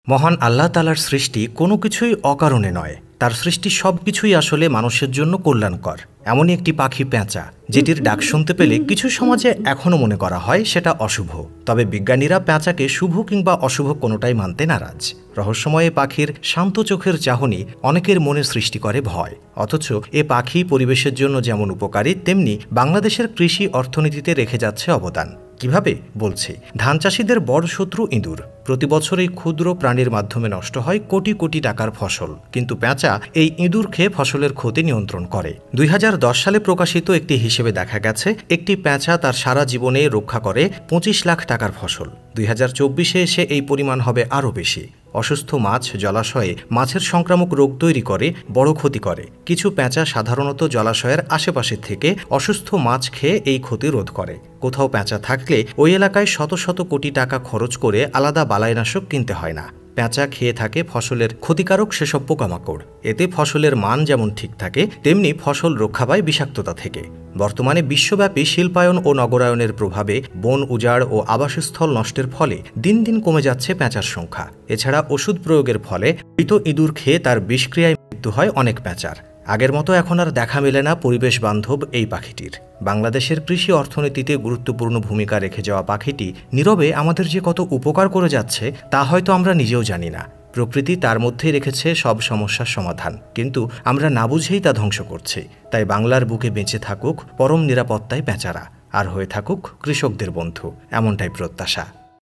মহান আল্লাহ তাআলার সৃষ্টি কোনো কিছুই অকারণে নয়। তার সৃষ্টি সবকিছুই আসলে মানুষের জন্য কল্যাণকর। এমনই একটি পাখি পেঁচা, যেটির ডাক শুনতে পেলে কিছু সমাজে এখনও মনে করা হয় সেটা অশুভ। তবে বিজ্ঞানীরা পেঁচাকে শুভ কিংবা অশুভ কোনোটাই মানতে নারাজ। রহস্যময় পাখির শান্ত চোখের চাহনি অনেকের মনে সৃষ্টি করে ভয়। অথচ এ পাখি পরিবেশের জন্য যেমন উপকারী, তেমনি বাংলাদেশের কৃষি অর্থনীতিতে রেখে যাচ্ছে অবদান। কিভাবে বলছি, ধান চাষিদের বড় শত্রু ইঁদুর। প্রতি বছর এই ক্ষুদ্র প্রাণীর মাধ্যমে নষ্ট হয় কোটি কোটি টাকার ফসল, কিন্তু পেঁচা এই ইঁদুর খেয়ে ফসলের ক্ষতি নিয়ন্ত্রণ করে। 2010 সালে প্রকাশিত একটি হিসেবে দেখা গেছে, একটি পেঁচা তার সারা জীবনে রক্ষা করে 25 লাখ টাকার ফসল। 2024-এ এসে এই পরিমাণ হবে আরও বেশি। অসুস্থ মাছ জলাশয়ে মাছের সংক্রামক রোগ তৈরি করে, বড় ক্ষতি করে। কিছু পেঁচা সাধারণত জলাশয়ের আশেপাশে থেকে অসুস্থ মাছ খেয়ে এই ক্ষতি রোধ করে। কোথাও পেঁচা থাকলে ওই এলাকায় শত শত কোটি টাকা খরচ করে আলাদা বালাইনাশক কিনতে হয় না। পেঁচা খেয়ে থাকে ফসলের ক্ষতিকারক সেসব পোকামাকড়। এতে ফসলের মান যেমন ঠিক থাকে, তেমনি ফসল রক্ষা পায় বিষাক্ততা থেকে। বর্তমানে বিশ্বব্যাপী শিল্পায়ন ও নগরায়নের প্রভাবে বন উজাড় ও আবাসস্থল নষ্টের ফলে দিন দিন কমে যাচ্ছে পেঁচার সংখ্যা। এছাড়া ওষুধ প্রয়োগের ফলে মৃত ইঁদুর খেয়ে তার বিষক্রিয়ায় মৃত্যু হয় অনেক পেঁচার। আগের মতো এখন আর দেখা মেলে না পরিবেশ বান্ধব এই পাখিটির। বাংলাদেশের কৃষি অর্থনীতিতে গুরুত্বপূর্ণ ভূমিকা রেখে যাওয়া পাখিটি নীরবে আমাদের যে কত উপকার করে যাচ্ছে তা হয়তো আমরা নিজেও জানি না। প্রকৃতি তার মধ্যেই রেখেছে সব সমস্যার সমাধান, কিন্তু আমরা না বুঝেই তা ধ্বংস করছি। তাই বাংলার বুকে বেঁচে থাকুক পরম নিরাপত্তায় পেঁচারা, আর হয়ে থাকুক কৃষকদের বন্ধু, এমনটাই প্রত্যাশা।